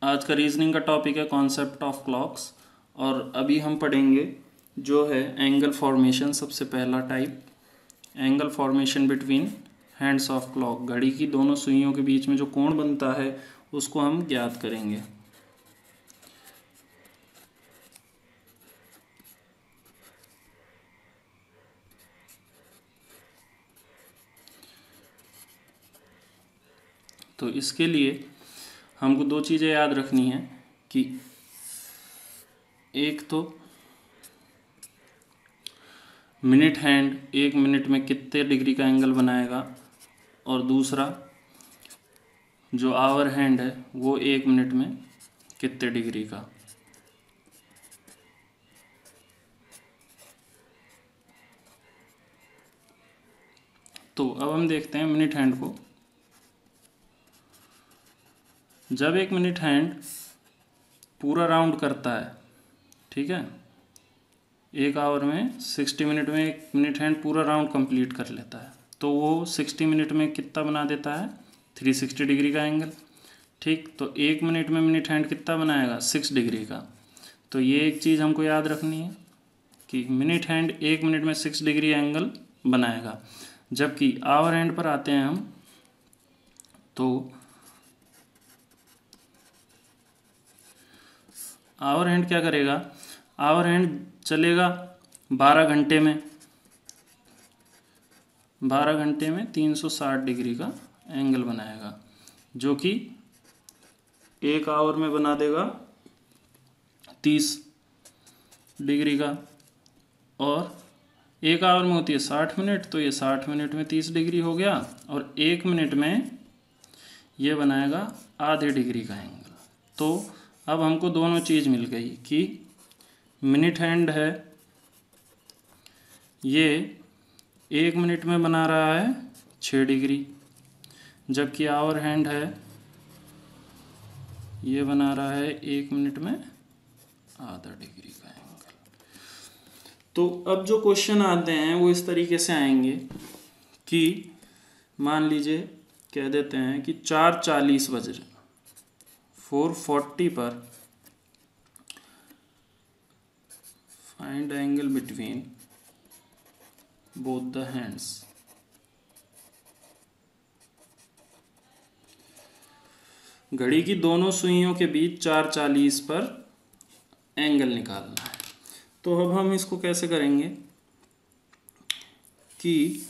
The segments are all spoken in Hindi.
आज का रीजनिंग का टॉपिक है कॉन्सेप्ट ऑफ क्लॉक्स। और अभी हम पढ़ेंगे जो है एंगल फॉर्मेशन। सबसे पहला type, angle formation between hands of clock. घड़ी की दोनों सुइयों के बीच में जो कोण बनता है उसको हम ज्ञात करेंगे। तो इसके लिए हमको दो चीज़ें याद रखनी है कि एक तो मिनट हैंड 1 मिनट में कितने डिग्री का एंगल बनाएगा, और दूसरा जो आवर हैंड है वो 1 मिनट में कितने डिग्री का। तो अब हम देखते हैं मिनट हैंड को। जब एक मिनट हैंड पूरा राउंड करता है, ठीक है, एक आवर में 60 मिनट में एक मिनट हैंड पूरा राउंड कंप्लीट कर लेता है, तो वो 60 मिनट में कितना बना देता है, 360 डिग्री का एंगल। ठीक, तो 1 मिनट में मिनट हैंड कितना बनाएगा, 6 डिग्री का। तो ये एक चीज़ हमको याद रखनी है कि मिनट हैंड 1 मिनट में 6 डिग्री एंगल बनाएगा। जबकि आवर हैंड पर आते हैं हम, तो आवर हैंड क्या करेगा, आवर हैंड चलेगा 12 घंटे में, 12 घंटे में 360 डिग्री का एंगल बनाएगा, जो कि एक आवर में बना देगा 30 डिग्री का। और एक आवर में होती है 60 मिनट, तो ये 60 मिनट में 30 डिग्री हो गया, और 1 मिनट में ये बनाएगा आधे डिग्री का एंगल। तो अब हमको दोनों चीज़ मिल गई कि मिनट हैंड है ये 1 मिनट में बना रहा है 6 डिग्री, जबकि आवर हैंड है ये बना रहा है 1 मिनट में आधा डिग्री का एंगल। तो अब जो क्वेश्चन आते हैं वो इस तरीके से आएंगे कि मान लीजिए कह देते हैं कि 4:40 बज रहे, 4:40 पर find angle between both the hands. घड़ी की दोनों सुइयों के बीच 4:40 पर एंगल निकालना है। तो अब हम इसको कैसे करेंगे कि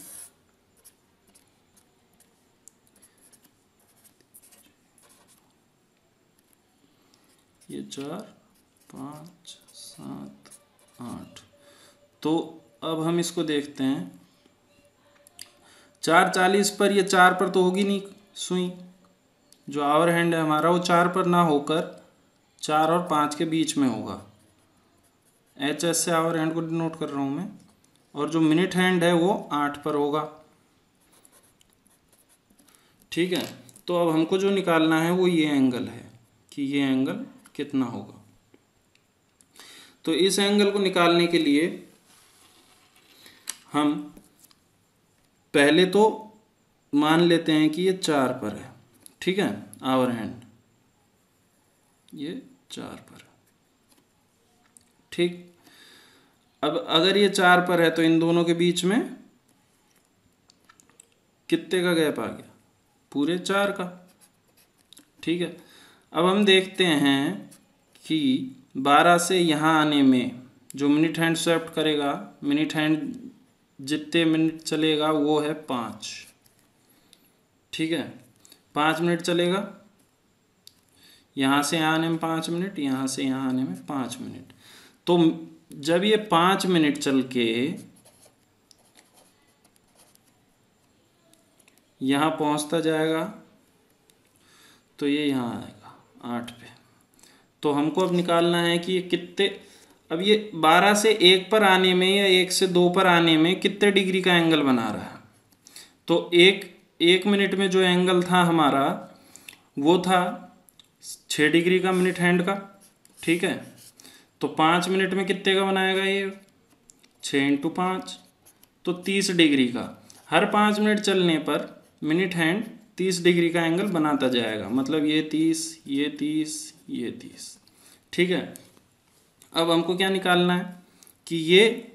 ये 4, 5, 7, 8। तो अब हम इसको देखते हैं, 4:40 पर ये 4 पर तो होगी नहीं सुई, जो आवर हैंड है हमारा वो 4 पर ना होकर 4 और 5 के बीच में होगा। HS से आवर हैंड को डिनोट कर रहा हूँ मैं। और जो मिनट हैंड है वो 8 पर होगा। ठीक है, तो अब हमको जो निकालना है वो ये एंगल है कि ये एंगल कितना होगा। तो इस एंगल को निकालने के लिए हम पहले तो मान लेते हैं कि ये 4 पर है, ठीक है, आवर हैंड ये 4 पर है। ठीक, अब अगर ये 4 पर है तो इन दोनों के बीच में कितने का गैप आ गया, पूरे 4 का। ठीक है, अब हम देखते हैं कि 12 से यहाँ आने में जो मिनट हैंड स्वेप्ट करेगा, मिनट हैंड जितने मिनट चलेगा वो है 5। ठीक है, 5 मिनट चलेगा, यहाँ से यहाँ आने में 5 मिनट, यहाँ से यहाँ आने में 5 मिनट। तो जब ये 5 मिनट चल के यहाँ पहुँचता जाएगा तो ये यहाँ आएगा 8 पे। तो हमको अब निकालना है कि ये कितने, अब ये 12 से 1 पर आने में या 1 से 2 पर आने में कितने डिग्री का एंगल बना रहा है। तो एक मिनट में जो एंगल था हमारा वो था 6 डिग्री का मिनट हैंड का। ठीक है, तो 5 मिनट में कितने का बनाएगा ये, 6 × 5, तो 30 डिग्री का। हर 5 मिनट चलने पर मिनट हैंड 30 डिग्री का एंगल बनाता जाएगा, मतलब ये 30, ये 30, ये 30। ठीक है, अब हमको क्या निकालना है कि ये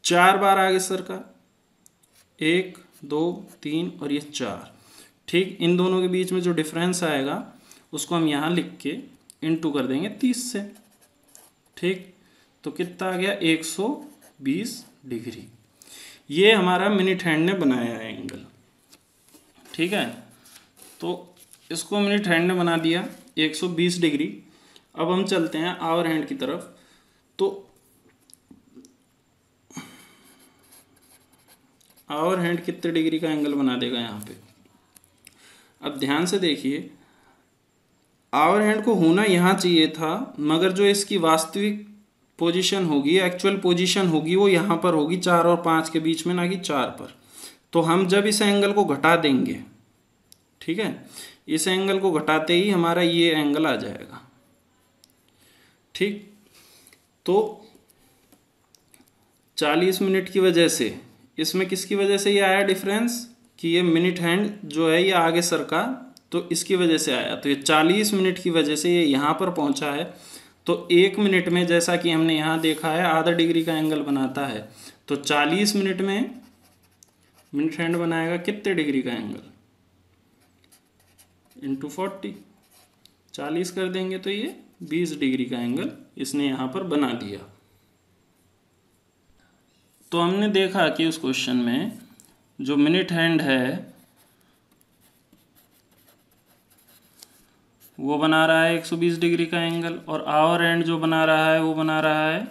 4 बार आगे सरका, 1 2 3 और ये 4। ठीक, इन दोनों के बीच में जो डिफरेंस आएगा उसको हम यहाँ लिख के इनटू कर देंगे 30 से। ठीक, तो कितना आ गया 120 डिग्री। ये हमारा मिनट हैंड ने बनाया है एंगल। ठीक है, तो इसको मिनट हैंड ने बना दिया 120 डिग्री। अब हम चलते हैं आवर हैंड की तरफ। तो आवर हैंड कितने डिग्री का एंगल बना देगा यहाँ पे? अब ध्यान से देखिए, आवर हैंड को होना यहाँ चाहिए था, मगर जो इसकी वास्तविक पोजीशन होगी, एक्चुअल पोजीशन होगी, वो यहाँ पर होगी 4 और 5 के बीच में, ना कि 4 पर। तो हम जब इस एंगल को घटा देंगे, ठीक है, इस एंगल को घटाते ही हमारा ये एंगल आ जाएगा। ठीक, तो 40 मिनट की वजह से, इसमें किसकी वजह से ये आया डिफरेंस कि ये मिनट हैंड जो है ये आगे सरका, तो इसकी वजह से आया। तो ये 40 मिनट की वजह से ये यहाँ पर पहुँचा है। तो 1 मिनट में, जैसा कि हमने यहाँ देखा है, आधा डिग्री का एंगल बनाता है। तो 40 मिनट में मिनट हैंड बनाएगा कितने डिग्री का एंगल? इंटू 40, 40 कर देंगे तो ये 20 डिग्री का एंगल इसने यहाँ पर बना दिया। तो हमने देखा कि उस क्वेश्चन में जो मिनट हैंड है वो बना रहा है 120 डिग्री का एंगल, और आवर हैंड जो बना रहा है वो बना रहा है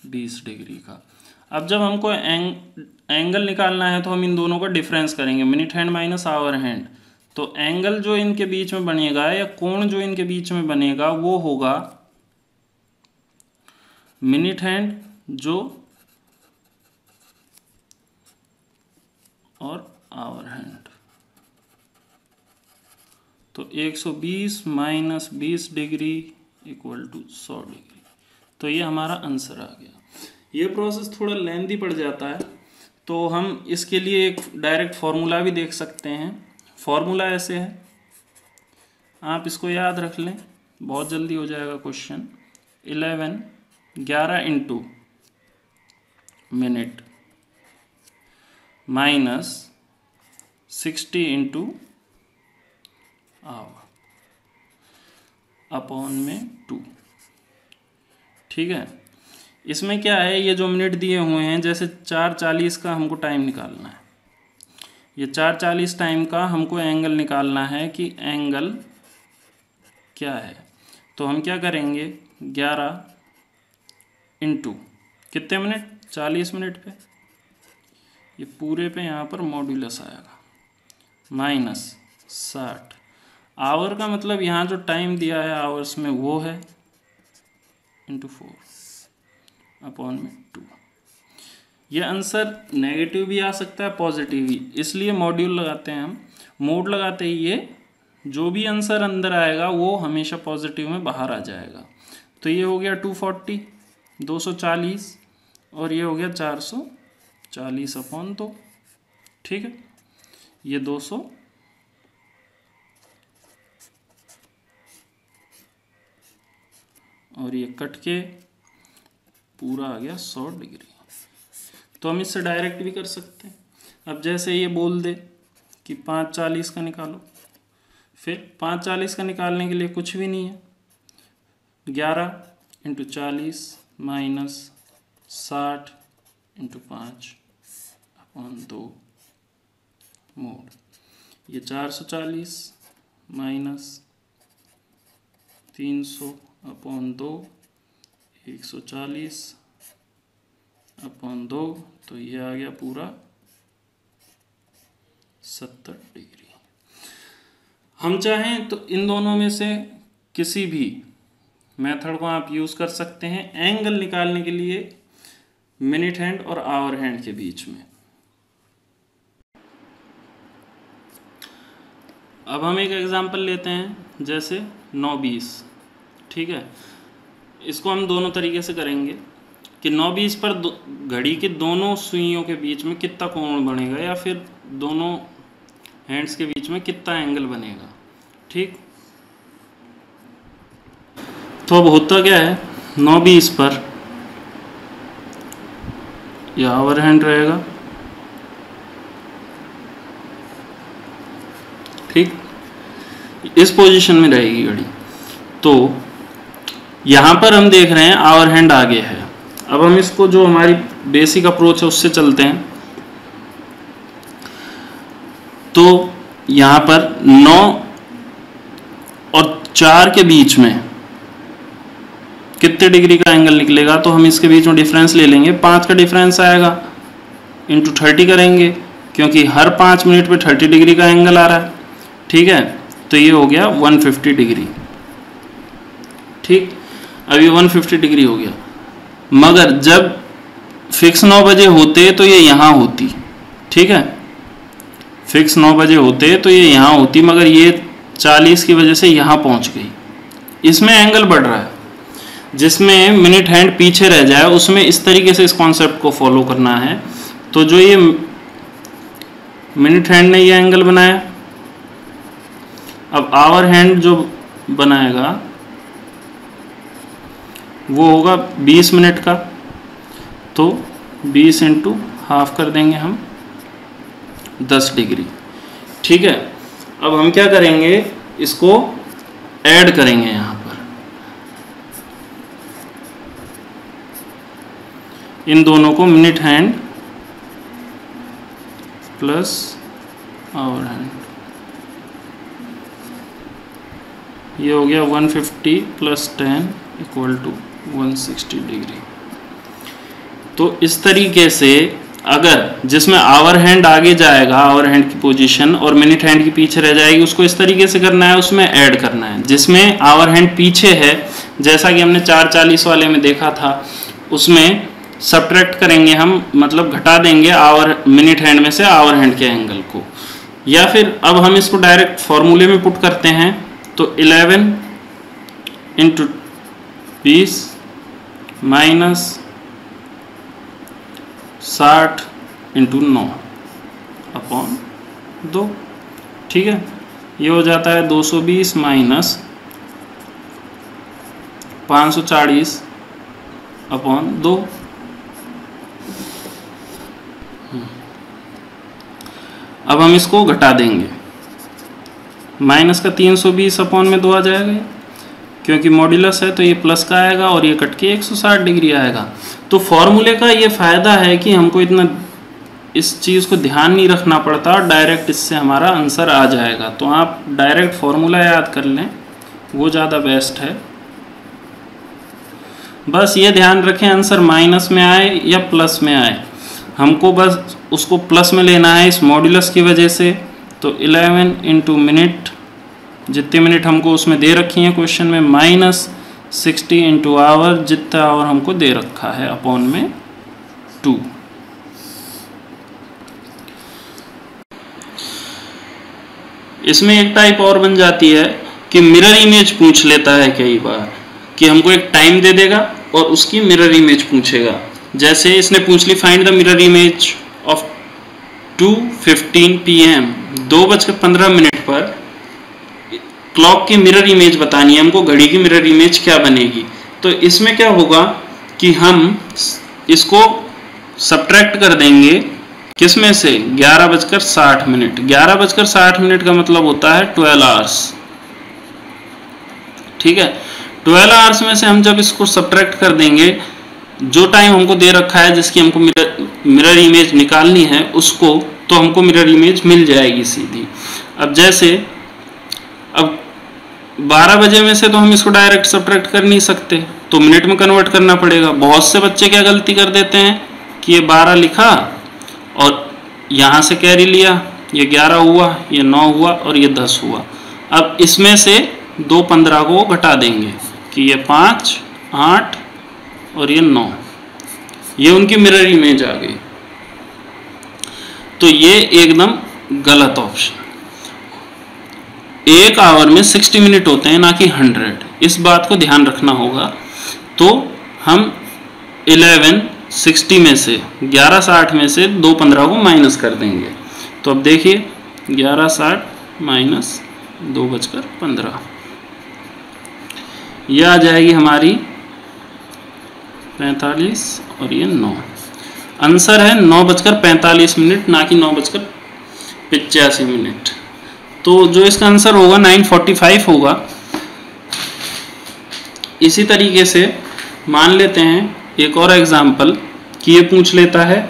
20 डिग्री का। अब जब हमको एंगल निकालना है तो हम इन दोनों का डिफरेंस करेंगे, minute hand minus hour hand. तो एंगल जो इनके बीच में बनेगा, या कोण जो इनके बीच में बनेगा, वो होगा मिनट हैंड जो और आवर हैंड। तो 120 minus 20 degree equal to 100 degree. तो ये हमारा आंसर आ गया। ये प्रोसेस थोड़ा लेंथी पड़ जाता है, तो हम इसके लिए एक डायरेक्ट फार्मूला भी देख सकते हैं। फार्मूला ऐसे है, आप इसको याद रख लें, बहुत जल्दी हो जाएगा question. 11 into minute minus 60 into hour upon में 2। ठीक है, इसमें क्या है, ये जो मिनट दिए हुए हैं, जैसे 4:40 का हमको टाइम निकालना है, ये 4:40 टाइम का हमको एंगल निकालना है कि एंगल क्या है। तो हम क्या करेंगे, 11 इंटू कितने मिनट, 40 मिनट पे, ये पूरे पे यहाँ पर मॉड्यूलस आएगा, माइनस 60। आवर का मतलब यहाँ जो टाइम दिया है आवर्स में वो है, इंटू 4 अपॉन में 2। ये आंसर नेगेटिव भी आ सकता है, पॉजिटिव भी, इसलिए मॉड्यूल लगाते हैं हम। मोड लगाते ही ये जो भी आंसर अंदर आएगा वो हमेशा पॉजिटिव में बाहर आ जाएगा। तो ये हो गया 240, 240, और ये हो गया 440 अपॉन 2। ठीक है, ये 200 और ये कट के पूरा आ गया 100 डिग्री। तो हम इससे डायरेक्ट भी कर सकते हैं। अब जैसे ये बोल दे कि 5:40 का निकालो, फिर 5:40 का निकालने के लिए कुछ भी नहीं है, 11 into 40 minus 60 into 5 upon 2 mode, ये 440 माइनस 300 अपॉन 2, 140 अपॉन 2, तो ये आ गया पूरा 70 डिग्री। हम चाहें तो इन दोनों में से किसी भी मेथड को आप यूज़ कर सकते हैं एंगल निकालने के लिए मिनट हैंड और आवर हैंड के बीच में। अब हम एक एग्जांपल लेते हैं, जैसे 9:20। ठीक है, इसको हम दोनों तरीके से करेंगे कि 9:20 पर घड़ी के दोनों सुइयों के बीच में कितना कोण बनेगा, या फिर दोनों हैंड्स के बीच में कितना एंगल बनेगा। ठीक, तो अब होता क्या है, 9:20 पर यह आवर हैंड रहेगा। ठीक, इस पोजीशन में रहेगी घड़ी। तो यहां पर हम देख रहे हैं आवर हैंड आगे है। अब हम इसको जो हमारी बेसिक अप्रोच है उससे चलते हैं। तो यहां पर 9 और 4 के बीच में कितने डिग्री का एंगल निकलेगा, तो हम इसके बीच में डिफरेंस ले लेंगे, 5 का डिफरेंस आएगा, इंटू 30 करेंगे, क्योंकि हर 5 मिनट पे 30 डिग्री का एंगल आ रहा है। ठीक है, तो ये हो गया 150 डिग्री। ठीक, अब ये 150 डिग्री हो गया, मगर जब फिक्स 9 बजे होते तो ये यहाँ होती। ठीक है, फिक्स 9 बजे होते तो ये यहाँ होती, मगर ये 40 की वजह से यहाँ पहुँच गई। इसमें एंगल बढ़ रहा है, जिसमें मिनट हैंड पीछे रह जाए उसमें इस तरीके से इस कॉन्सेप्ट को फॉलो करना है। तो जो ये मिनट हैंड ने ये एंगल बनाया, अब आवर हैंड जो बनाएगा वो होगा 20 मिनट का, तो 20 इंटू हाफ कर देंगे हम, 10 डिग्री। ठीक है, अब हम क्या करेंगे, इसको ऐड करेंगे यहाँ पर, इन दोनों को, minute hand plus our hand, ये हो गया 150 प्लस 10 इक्वल टू 160 डिग्री। तो इस तरीके से अगर जिसमें आवर हैंड आगे जाएगा, आवर हैंड की पोजीशन, और मिनट हैंड की पीछे रह जाएगी, उसको इस तरीके से करना है, उसमें ऐड करना है। जिसमें आवर हैंड पीछे है, जैसा कि हमने 4:40 वाले में देखा था, उसमें सब्ट्रैक्ट करेंगे हम, मतलब घटा देंगे आवर मिनट हैंड में से आवर हैंड के एंगल को। या फिर अब हम इसको डायरेक्ट फॉर्मूले में पुट करते हैं, तो 11 इंटू 20 माइनस 60 इंटू 9 अपॉन 2। ठीक है, ये हो जाता है 220 माइनस 540 अपॉन 2। अब हम इसको घटा देंगे, माइनस का 320 अपॉन में 2 आ जाएगा, क्योंकि मॉड्यूलस है तो ये प्लस का आएगा, और ये कट के 160 डिग्री आएगा। तो फॉर्मूले का ये फ़ायदा है कि हमको इतना इस चीज़ को ध्यान नहीं रखना पड़ता, और डायरेक्ट इससे हमारा आंसर आ जाएगा। तो आप डायरेक्ट फॉर्मूला याद कर लें, वो ज़्यादा बेस्ट है। बस ये ध्यान रखें आंसर माइनस में आए या प्लस में आए, हमको बस उसको प्लस में लेना है इस मॉड्यूलस की वजह से। तो 11 इंटू मिनट, जितने मिनट हमको उसमें दे रखी हैं क्वेश्चन में, माइनस 60 इंटू आवर, जितना आवर हमको दे रखा है, अपॉन में 2। इसमें एक टाइप और बन जाती है कि मिरर इमेज पूछ लेता है कई बार, कि हमको एक टाइम दे देगा और उसकी मिरर इमेज पूछेगा। जैसे इसने पूछ ली, find the mirror image of 2:15 PM, 2:15 पर क्लॉक की मिरर इमेज बतानी है हमको, घड़ी की मिरर इमेज क्या बनेगी। तो इसमें क्या होगा कि हम इसको सब्ट्रैक्ट कर देंगे, किसमें से, 11:60। 11:60 का मतलब होता है 12 आवर्स। ठीक है, 12 आवर्स में से हम जब इसको सब्ट्रैक्ट कर देंगे, जो टाइम हमको दे रखा है जिसकी हमको मिरर इमेज निकालनी है उसको, तो हमको मिरर इमेज मिल जाएगी सीधी। अब जैसे अब 12 बजे में से तो हम इसको डायरेक्ट सब्ट्रैक्ट कर नहीं सकते, तो मिनट में कन्वर्ट करना पड़ेगा। बहुत से बच्चे क्या गलती कर देते हैं कि ये 12 लिखा और यहाँ से कैरी लिया, ये 11 हुआ, ये 9 हुआ और ये 10 हुआ। अब इसमें से 2 15 को घटा देंगे कि ये 5 8 और ये 9, ये उनकी मिरर इमेज आ गई। तो ये एकदम गलत ऑप्शन। एक आवर में 60 मिनट होते हैं, ना कि 100। इस बात को ध्यान रखना होगा। तो हम 11:60 में से 11:60 में से 2 15 को माइनस कर देंगे। तो अब देखिए 11:60 माइनस 2:15, यह आ जाएगी हमारी 45 और ये 9। आंसर है 9:45, ना कि 9:85। तो जो इसका आंसर होगा 9:45 होगा। इसी तरीके से मान लेते हैं एक और एग्जाम्पल कि ये पूछ लेता है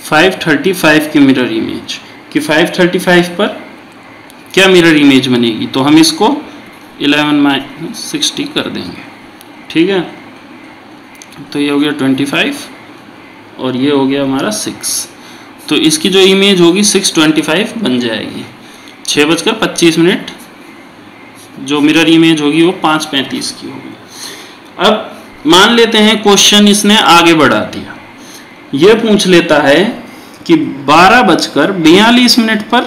5:35 की मिरर इमेज, कि 5:35 पर क्या मिरर इमेज बनेगी। तो हम इसको 11 - 60 कर देंगे, ठीक है। तो ये हो गया 25 और ये हो गया हमारा 6। तो इसकी जो इमेज होगी 6:25 बन जाएगी। 6:25 जो मिरर इमेज होगी वो 5:35 की होगी। अब मान लेते हैं क्वेश्चन इसने आगे बढ़ा दिया, ये पूछ लेता है कि 12:42 पर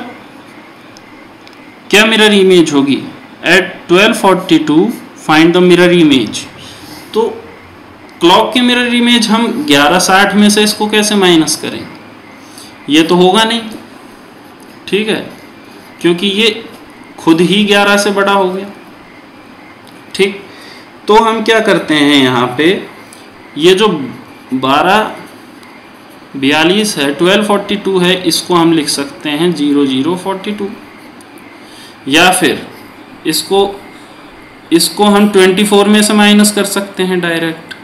क्या मिरर इमेज होगी। At 12:42 find the mirror image. तो क्लॉक की मिरर इमेज हम 11:60 में से इसको कैसे माइनस करें, ये तो होगा नहीं, ठीक है, क्योंकि ये खुद ही 11 से बड़ा हो गया, ठीक। तो हम क्या करते हैं यहाँ पे, ये जो 12:42 है 12:42 है, इसको हम लिख सकते हैं 00:42, या फिर इसको हम 24 में से माइनस कर सकते हैं डायरेक्ट।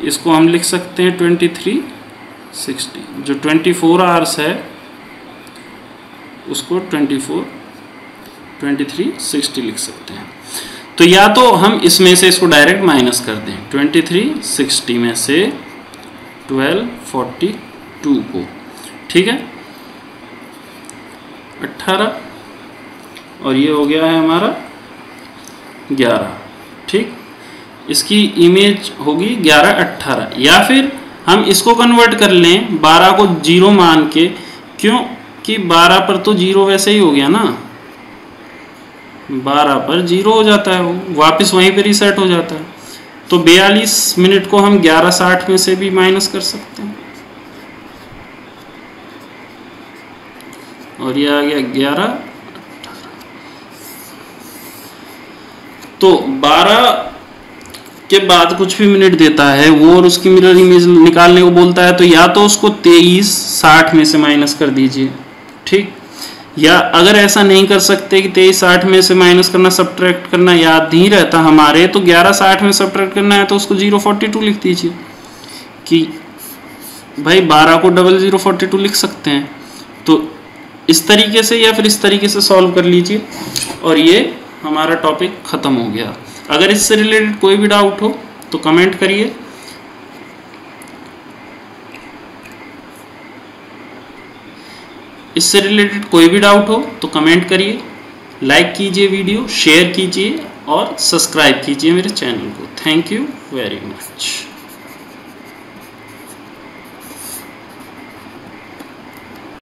इसको हम लिख सकते हैं 23:60। जो 24 आवर्स है उसको 23:60 लिख सकते हैं। तो या तो हम इसमें से इसको डायरेक्ट माइनस कर दें 23:60 में से 12:42 को, ठीक है, 18 और ये हो गया है हमारा 11, ठीक। इसकी इमेज होगी 11:18। या फिर हम इसको कन्वर्ट कर लें 12 को 0 मान के, क्योंकि 12 पर तो 0 वैसे ही हो गया ना, 12 पर 0 हो जाता है, वो वापस वहीं पर रीसेट हो जाता है। तो 42 मिनट को हम 11:60 में से भी माइनस कर सकते हैं और ये आ गया 11। तो 12 के बाद कुछ भी मिनट देता है वो और उसकी मिरर इमेज निकालने को बोलता है, तो या तो उसको 23:60 में से माइनस कर दीजिए, ठीक। या अगर ऐसा नहीं कर सकते कि 23:60 में से माइनस करना, सब्ट्रैक्ट करना याद नहीं रहता हमारे, तो 11:60 में सब्ट्रैक्ट करना है तो उसको 0:42 लिख दीजिए, कि भाई 12 को 00:42 लिख सकते हैं। तो इस तरीके से या फिर इस तरीके से सॉल्व कर लीजिए और ये हमारा टॉपिक ख़त्म हो गया। अगर इससे रिलेटेड कोई भी डाउट हो तो कमेंट करिए। इससे रिलेटेड कोई भी डाउट हो तो कमेंट करिए, लाइक कीजिए वीडियो, शेयर कीजिए और सब्सक्राइब कीजिए मेरे चैनल को। Thank you very much.